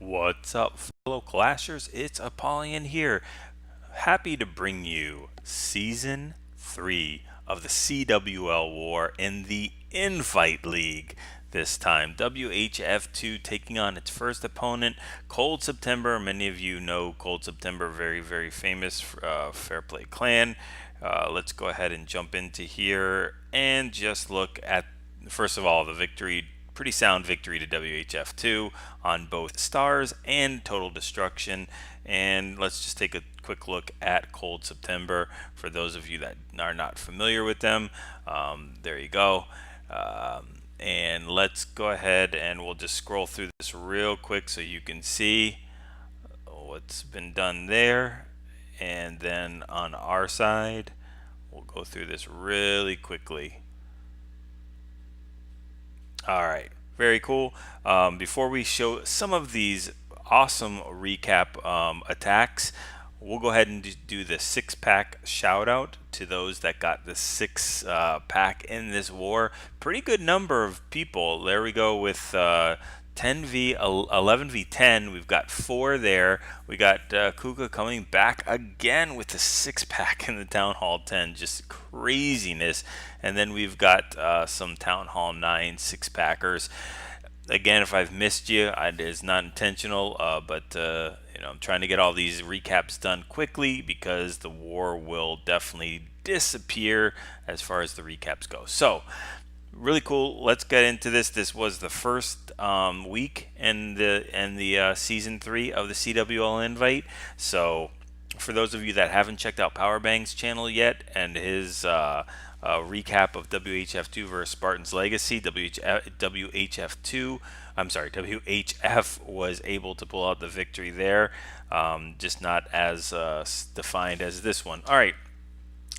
What's up, fellow Clashers? It's Apollyon here. Happy to bring you Season 3 of the CWL War in the Invite League. This time, WHF2 taking on its first opponent, Cold September. Many of you know Cold September, very, very famous Fair Play clan. Let's go ahead and jump into here and just look at, first of all, the victory. Pretty sound victory to WHF2 on both stars and total destruction. And let's just take a quick look at Cold September for those of you that are not familiar with them. There you go. And let's go ahead and we'll just scroll through this real quick so you can see what's been done there. And then on our side, we'll go through this really quickly. All right, very cool. Before we show some of these awesome recap attacks, we'll go ahead and do the 6-pack shout out to those that got the 6-pack in this war. Pretty good number of people. There we go with 11v10. We've got 4 there. We got Kuka coming back again with the 6-pack in the Town Hall 10. Just craziness. And then we've got some Town Hall 9 6-packers. Again, if I've missed you, it's not intentional, but I'm trying to get all these recaps done quickly because the war will definitely disappear as far as the recaps go. So, really cool. Let's get into this. This was the first week in the season 3 of the CWL Invite. So, for those of you that haven't checked out Powerbang's channel yet and his recap of WHF2 versus Spartan's Legacy, WHF2, I'm sorry, WHF was able to pull out the victory there, just not as defined as this one. All right,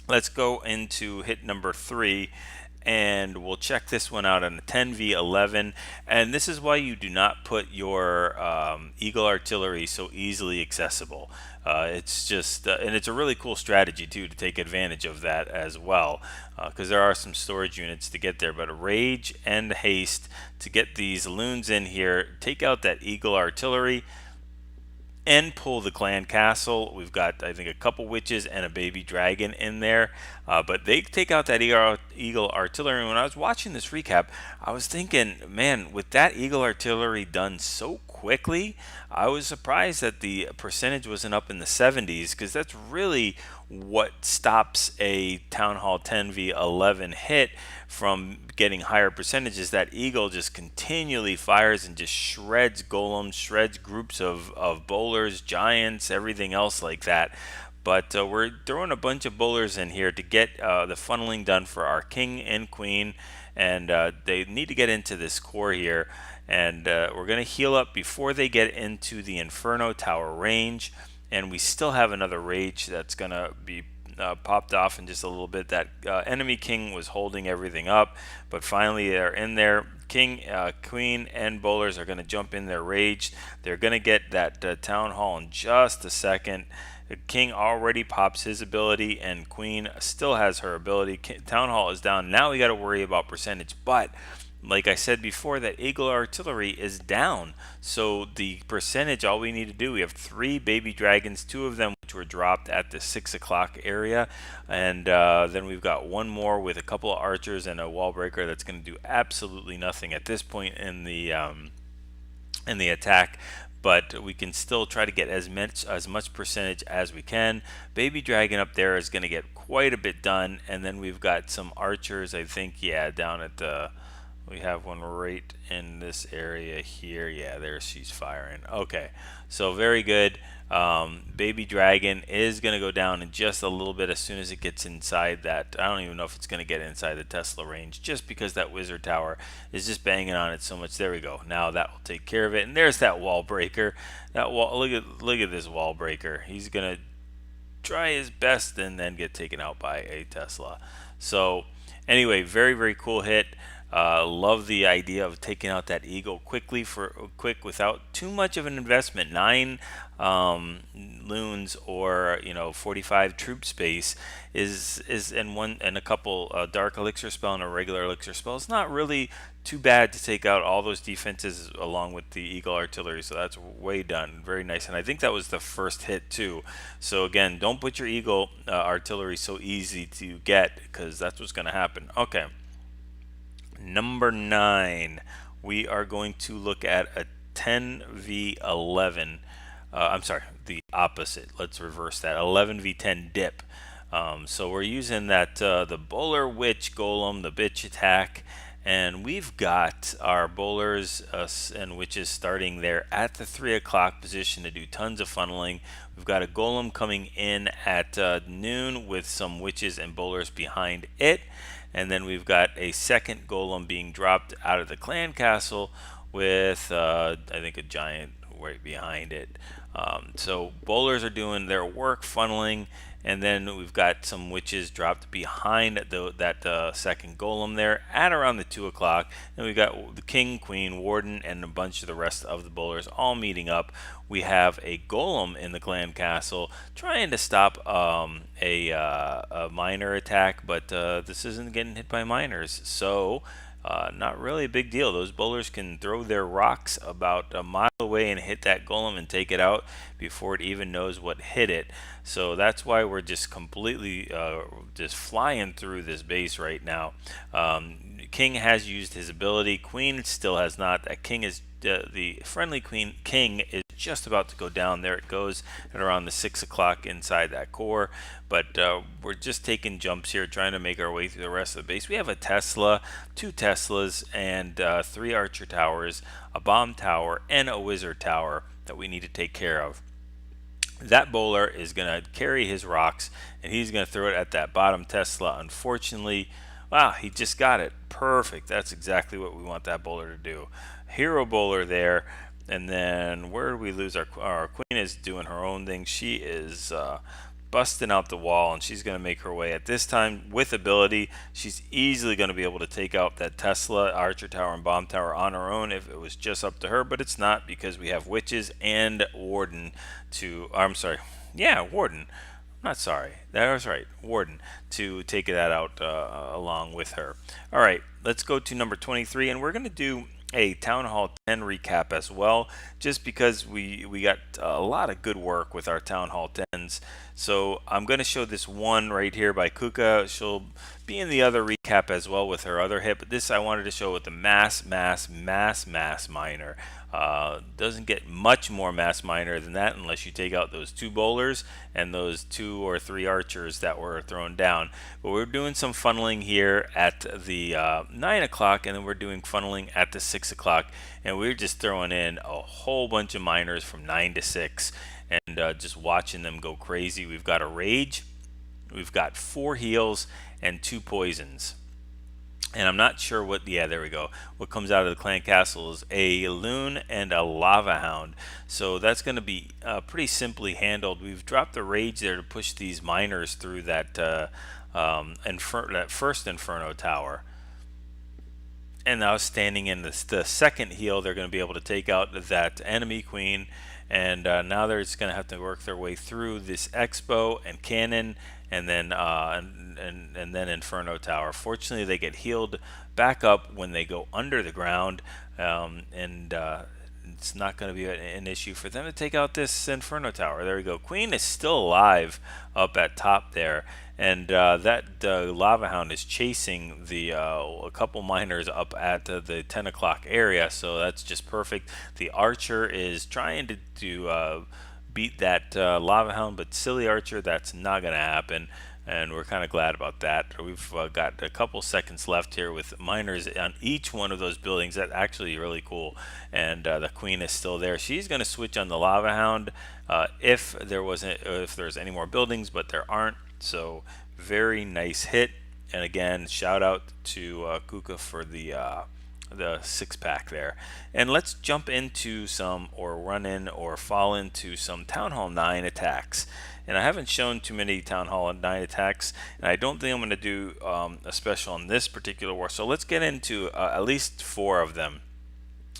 let's go into hit number 3. And we'll check this one out on a 10v11, and this is why you do not put your Eagle Artillery so easily accessible. It's just, and it's a really cool strategy too to take advantage of that as well, because there are some storage units to get there. But Rage and Haste to get these loons in here, take out that Eagle Artillery, and pull the clan castle. We've got, I think, a couple witches and a baby dragon in there, but they take out that Eagle Artillery. And when I was watching this recap, I was thinking, man, with that Eagle Artillery done so quickly, I was surprised that the percentage wasn't up in the 70s, because that's really what stops a Town Hall 10v11 hit from getting higher percentages. That Eagle just continually fires and just shreds golems, shreds groups of bowlers, giants, everything else like that. But we're throwing a bunch of bowlers in here to get the funneling done for our king and queen, and they need to get into this core here. And we're going to heal up before they get into the Inferno Tower range. And we still have another Rage that's going to be popped off in just a little bit. That enemy king was holding everything up, but finally they're in there. King, queen, and bowlers are going to jump in their Rage. They're going to get that Town Hall in just a second. The king already pops his ability, and queen still has her ability. Town Hall is down. Now we got to worry about percentage, but like I said before, that Eagle Artillery is down. So the percentage, all we need to do, we have 3 baby dragons, 2 of them which were dropped at the 6 o'clock area. And then we've got 1 more with a couple of archers and a wall breaker that's going to do absolutely nothing at this point in the attack. But we can still try to get as much percentage as we can. Baby dragon up there is going to get quite a bit done. And then we've got some archers, I think, yeah, down at the... We have one right in this area here. Yeah, there she's firing. Okay, so very good. Baby Dragon is going to go down in just a little bit as soon as it gets inside that. I don't even know if it's going to get inside the Tesla range, just because that Wizard Tower is just banging on it so much. There we go. Now that will take care of it. And there's that wall breaker. That wall. Look at this wall breaker. He's going to try his best and then get taken out by a Tesla. So anyway, very, very cool hit. Love the idea of taking out that eagle quick without too much of an investment. 9 loons or 45 troop space is and a couple dark elixir spell and a regular elixir spell. It's not really too bad to take out all those defenses along with the eagle artillery. So that's way done, very nice. And I think that was the first hit too. So again, don't put your eagle artillery so easy to get, because that's what's going to happen. Okay. Number 9, we are going to look at a 10v11. I'm sorry, the opposite. Let's reverse that. 11v10 dip. So we're using that the bowler witch golem, the bitch attack, and we've got our bowlers and witches starting there at the 3 o'clock position to do tons of funneling. We've got a golem coming in at noon with some witches and bowlers behind it. And then we've got a second golem being dropped out of the clan castle with, I think, a giant right behind it. So bowlers are doing their work funneling, and then we've got some witches dropped behind that second golem there at around the 2 o'clock. And we've got the king, queen, warden, and a bunch of the rest of the bowlers all meeting up. We have a golem in the clan castle trying to stop a miner attack, but this isn't getting hit by miners, so not really a big deal. Those bowlers can throw their rocks about a mile away and hit that golem and take it out before it even knows what hit it. So that's why we're just completely just flying through this base right now. King has used his ability. Queen still has not. That king is the friendly king is just about to go down. There it goes at around the 6 o'clock inside that core. But we're just taking jumps here, trying to make our way through the rest of the base. We have a Tesla, 2 Teslas, and 3 archer towers, a bomb tower, and a wizard tower that we need to take care of. That bowler is going to carry his rocks, and he's going to throw it at that bottom Tesla. Unfortunately, wow, he just got it. Perfect. That's exactly what we want that bowler to do. Hero bowler there. And then where do we lose our queen? Is doing her own thing. She is busting out the wall, and she's going to make her way. At this time, with ability, she's easily going to be able to take out that Tesla, archer tower, and bomb tower on her own if it was just up to her, but it's not, because we have witches and warden to, I'm sorry, yeah, warden. Not sorry, that was right, warden, to take that out along with her. All right, let's go to number 23, and we're going to do a Town Hall 10 recap as well, just because we got a lot of good work with our Town Hall 10s. So I'm going to show this one right here by Kuka. She'll be in the other recap as well with her other hit, but this I wanted to show with the mass miner. Doesn't get much more mass miner than that unless you take out those 2 bowlers and those 2 or 3 archers that were thrown down. But we're doing some funneling here at the 9 o'clock, and then we're doing funneling at the 6 o'clock, and we're just throwing in a whole bunch of miners from 9 to 6 and just watching them go crazy. We've got a rage, we've got 4 heals, and 2 poisons. And I'm not sure what, yeah, there we go. What comes out of the clan castle is a loon and a lava hound. So that's going to be pretty simply handled. We've dropped the rage there to push these miners through that, that first inferno tower. And now standing in the second heal, they're going to be able to take out that enemy queen. And now they're just going to have to work their way through this expo and cannon, and then and then Inferno Tower. Fortunately, they get healed back up when they go under the ground, and it's not going to be an issue for them to take out this Inferno Tower. There we go. Queen is still alive up at top there, and that Lava Hound is chasing the a couple miners up at the 10 o'clock area, so that's just perfect. The Archer is trying to beat that Lava Hound, but silly Archer, that's not going to happen. And we're kind of glad about that. We've got a couple seconds left here with miners on each one of those buildings. That's actually really cool. And the queen is still there. She's going to switch on the Lava Hound if there's any more buildings, but there aren't. So very nice hit. And again, shout out to Kuka for the the 6-pack there. And let's jump into some, or run in, or fall into some Town Hall 9 attacks. And I haven't shown too many Town Hall 9 attacks, and I don't think I'm going to do a special on this particular war. So let's get into at least 4 of them.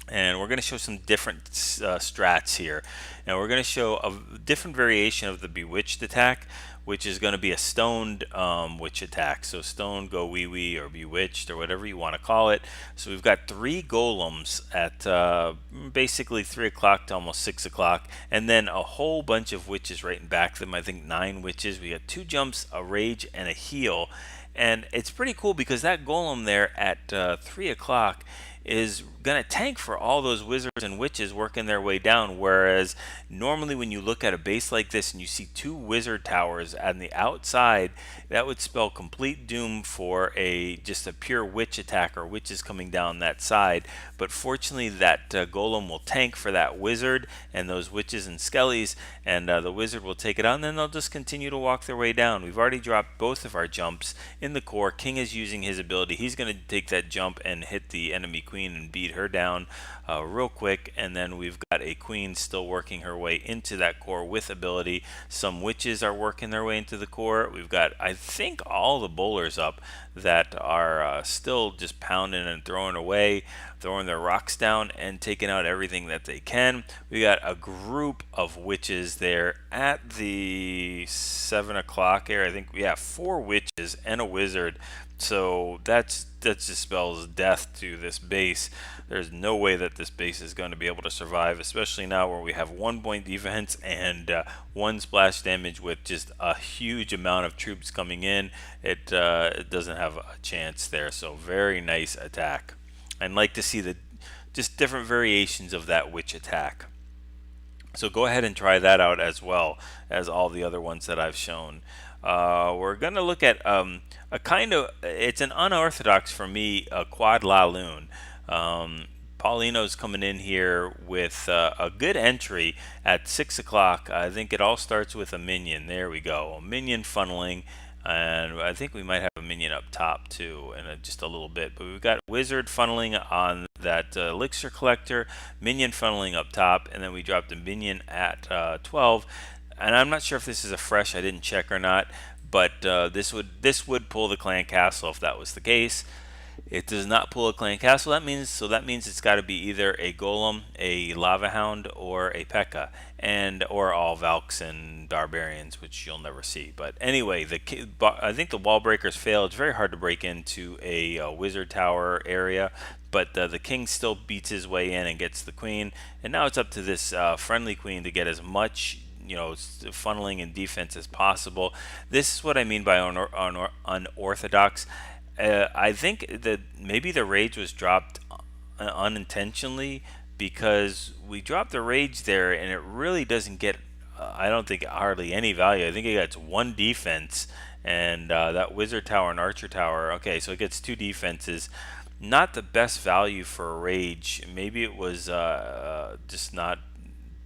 And we're going to show some different strats here. And we're going to show a different variation of the Bewitched attack, which is going to be a stoned witch attack. So stoned, go wee wee, or bewitched, or whatever you want to call it. So we've got 3 golems at basically 3 o'clock to almost 6 o'clock, and then a whole bunch of witches right in back of them. I think 9 witches. We got 2 jumps, a rage, and a heal. And it's pretty cool because that golem there at 3 o'clock is going to tank for all those wizards and witches working their way down, whereas normally when you look at a base like this and you see 2 wizard towers on the outside, that would spell complete doom for just a pure witch attack, or witches coming down that side. But fortunately that golem will tank for that wizard and those witches and skellies, and the wizard will take it on, and then they'll just continue to walk their way down. We've already dropped both of our jumps in the core. King is using his ability. He's going to take that jump and hit the enemy queen and beat her down real quick, and then we've got a queen still working her way into that core with ability. Some witches are working their way into the core. We've got, I think, all the bowlers up that are still just pounding and throwing away, throwing their rocks down and taking out everything that they can. We got a group of witches there at the 7 o'clock area. I think we have 4 witches and a wizard. So that just spells death to this base. There's no way that this base is going to be able to survive, especially now where we have 1 point defense and 1 splash damage with just a huge amount of troops coming in. It doesn't have a chance there. So very nice attack. I'd like to see the just different variations of that witch attack. So go ahead and try that out as well as all the other ones that I've shown. We're going to look at a kind of, it's an unorthodox for me, a quad la lune. Paulino's coming in here with a good entry at 6 o'clock. I think it all starts with a minion. There we go, a minion funneling. And I think we might have a minion up top too in just a little bit. But we've got wizard funneling on that elixir collector, minion funneling up top, and then we dropped a minion at 12. And I'm not sure if this is a fresh, I didn't check or not, but this would pull the clan castle if that was the case. It does not pull a clan castle. That means it's got to be either a golem, a lava hound, or a P.E.K.K.A. or all Valks and barbarians, which you'll never see. But anyway, I think the wall breakers fail. It's very hard to break into a wizard tower area, but the king still beats his way in and gets the queen. And now it's up to this friendly queen to get as much funneling and defense as possible. This is what I mean by unorthodox. I think that maybe the rage was dropped unintentionally, because we dropped the rage there and it really doesn't get, I don't think, hardly any value. I think it gets 1 defense, and that wizard tower and archer tower, okay, so it gets 2 defenses. Not the best value for a rage. Maybe it was just not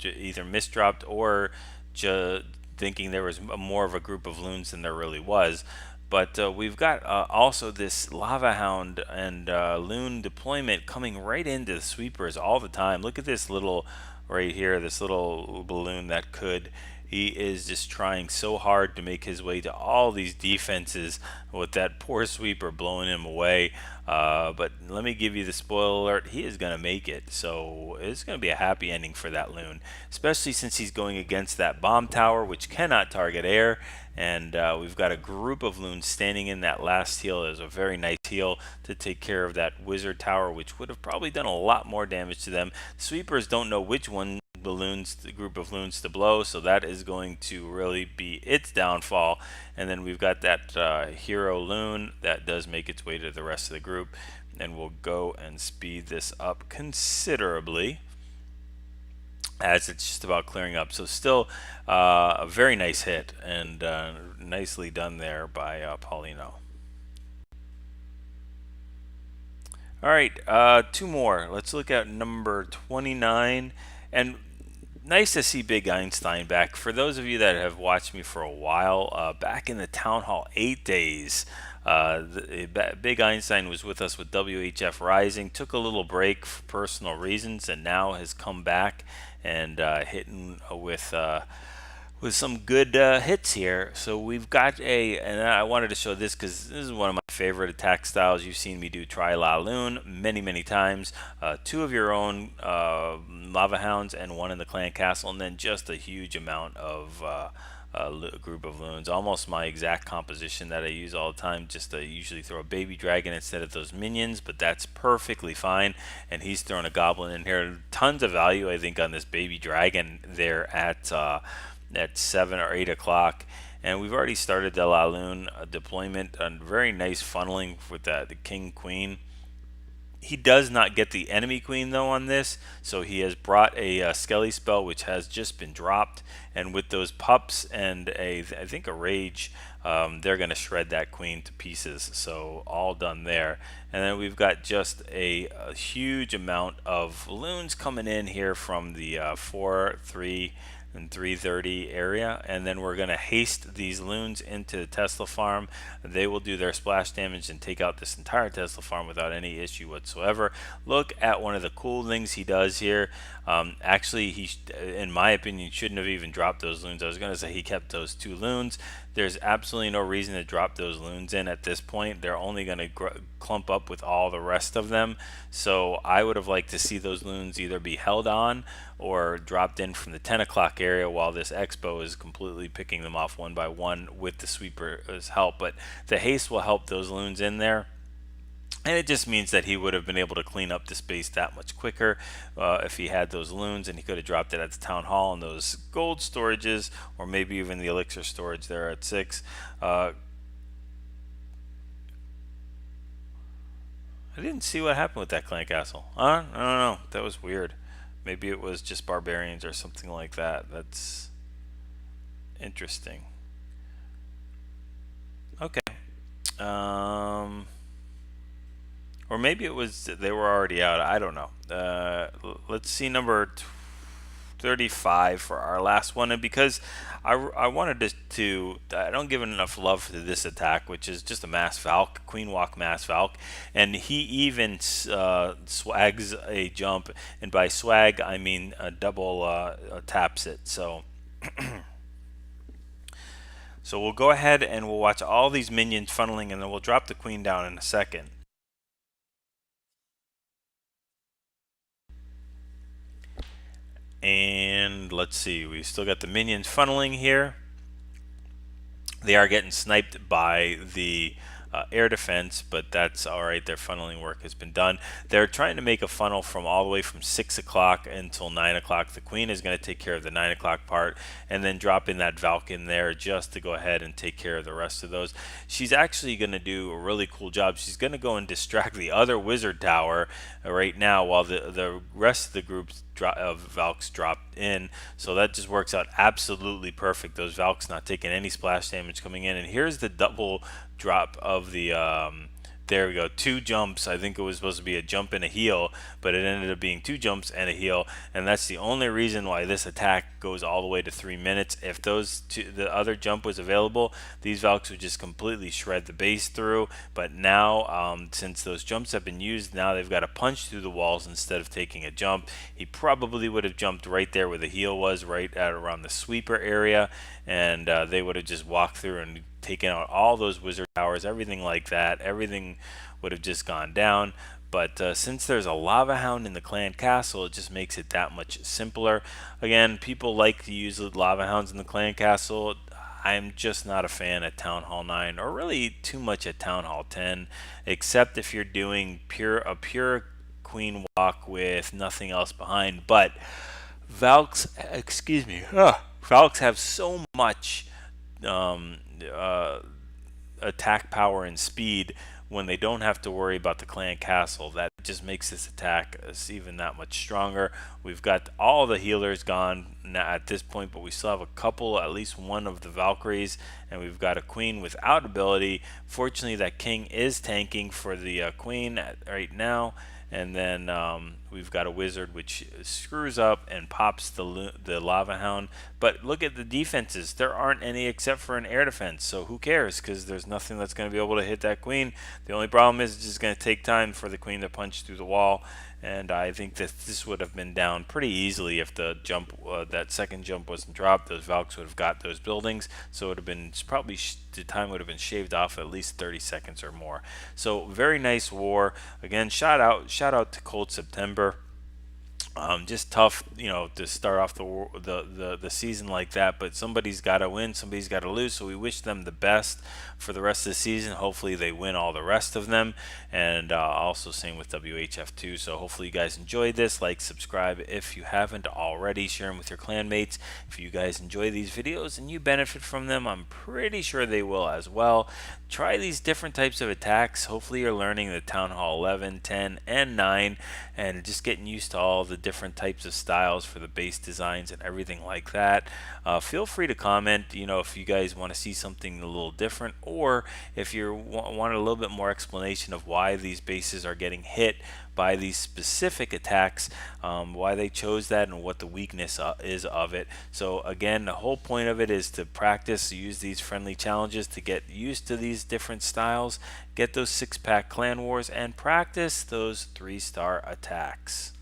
either misdropped or just thinking there was more of a group of loons than there really was. But we've got also this lava hound and loon deployment coming right into the sweepers all the time. Look at this little right here, this little balloon that could. He is just trying so hard to make his way to all these defenses with that poor sweeper blowing him away. But let me give you the spoiler alert, he is going to make it. So it's going to be a happy ending for that loon, especially since he's going against that bomb tower, which cannot target air. And we've got a group of loons standing in that last heal. There's a very nice heal to take care of that wizard tower, which would have probably done a lot more damage to them. Sweepers don't know which one the group of loons to blow, so that is going to really be its downfall. And then we've got that hero loon that does make its way to the rest of the group, and we'll go and speed this up considerably as it's just about clearing up. So still a very nice hit, and nicely done there by Paulino. All right, 2 more. Let's look at number 29. And Nice to see Big Einstein back. For those of you that have watched me for a while, back in the Town Hall 8 days, Big Einstein was with us with WHF Rising, took a little break for personal reasons, and now has come back and hitting with some good hits here. So we've got and I wanted to show this because this is one of my favorite attack styles. You've seen me do Try La Loon many, many times. Two of your own Lava Hounds and one in the Clan Castle, and then just a huge amount of a group of loons, almost my exact composition that I use all the time. Just to usually throw a baby dragon instead of those minions, but that's perfectly fine. And he's throwing a goblin in here. Tons of value, I think, on this baby dragon there at 7 or 8 o'clock. And we've already started the La Lune deployment, and very nice funneling with the King Queen. He does not get the enemy queen though on this, so he has brought a Skelly spell which has just been dropped, and with those pups and I think a rage, they're going to shred that queen to pieces. So all done there. And then we've got just a huge amount of loons coming in here from the 4, 3, and 330 area, and then we're going to haste these loons into the Tesla farm. They will do their splash damage and take out this entire Tesla farm without any issue whatsoever. Look at one of the cool things he does here. Actually, in my opinion, shouldn't have even dropped those loons. I was going to say he kept those 2 loons. There's absolutely no reason to drop those loons in at this point. They're only going to clump up with all the rest of them. So I would have liked to see those loons either be held on or dropped in from the 10 o'clock area while this Expo is completely picking them off one by one with the sweeper's help. But the haste will help those loons in there. And it just means that he would have been able to clean up the space that much quicker if he had those loons, and he could have dropped it at the town hall and those gold storages, or maybe even the elixir storage there at 6. I didn't see what happened with that clan castle. I don't know. That was weird. Maybe it was just barbarians or something like that. That's interesting. Okay. Or maybe it was they were already out. I don't know. Let's see number 35 for our last one. And because I wanted I don't give it enough love to this attack, which is just a Mass Valk, Queen Walk Mass Valk. And he even swags a jump. And by swag, I mean double taps it. So... So we'll go ahead and we'll watch all these minions funneling, and then we'll drop the queen down in a second. And let's see, we still got the minions funneling here. They are getting sniped by the air defense, but that's all right. Their funneling work has been done. They're trying to make a funnel from all the way from 6 o'clock until 9 o'clock. The queen is going to take care of the 9 o'clock part, and then drop in that Valk in there just to go ahead and take care of the rest of those. She's actually going to do a really cool job. She's going to go and distract the other wizard tower right now while the rest of the groups of Valks dropped in. So that just works out absolutely perfect. Those Valks not taking any splash damage coming in. And here's the double drop of the there we go, 2 jumps. I think it was supposed to be a jump and a heal, but it ended up being 2 jumps and a heal, and that's the only reason why this attack goes all the way to 3 minutes. If the other jump was available, these Valks would just completely shred the base through. But now, since those jumps have been used, now they've got to punch through the walls instead of taking a jump. He probably would have jumped right there where the heal was, right at around the sweeper area, and they would have just walked through and taken out all those wizard towers, everything like that. Everything would have just gone down. But since there's a Lava Hound in the clan castle, it just makes it that much simpler. Again, people like to use the Lava Hounds in the clan castle. I'm just not a fan at Town Hall 9, or really too much at Town Hall 10, except if you're doing a pure queen walk with nothing else behind. But Valks, Valks have so much attack power and speed when they don't have to worry about the clan castle. That just makes this attack even that much stronger. We've got all the healers gone at this point, but we still have a couple, at least one of the Valkyries, and we've got a queen without ability. Fortunately, that king is tanking for the queen right now, and then we've got a wizard which screws up and pops the lava hound. But look at the defenses; there aren't any except for an air defense. So who cares? Because there's nothing that's going to be able to hit that queen. The only problem is it's just going to take time for the queen to punch through the wall. And I think that this would have been down pretty easily if the jump, that second jump wasn't dropped. Those Valks would have got those buildings, so it would have been probably the time would have been shaved off at least 30 seconds or more. So very nice war. Again, shout out to Cold September. Just tough, to start off the season like that. But somebody's got to win, somebody's got to lose. So we wish them the best for the rest of the season. Hopefully they win all the rest of them. And also same with WHF2. So hopefully you guys enjoyed this. Like, subscribe if you haven't already. Share them with your clanmates. If you guys enjoy these videos and you benefit from them, I'm pretty sure they will as well. Try these different types of attacks. Hopefully you're learning the Town Hall 11, 10, and 9, and just getting used to all the different types of styles for the base designs and everything like that. Feel free to comment, if you guys want to see something a little different, or if you want a little bit more explanation of why these bases are getting hit by these specific attacks, why they chose that, and what the weakness is of it. So again, the whole point of it is to practice, use these friendly challenges to get used to these different styles, get those 6-pack clan wars, and practice those 3-star attacks.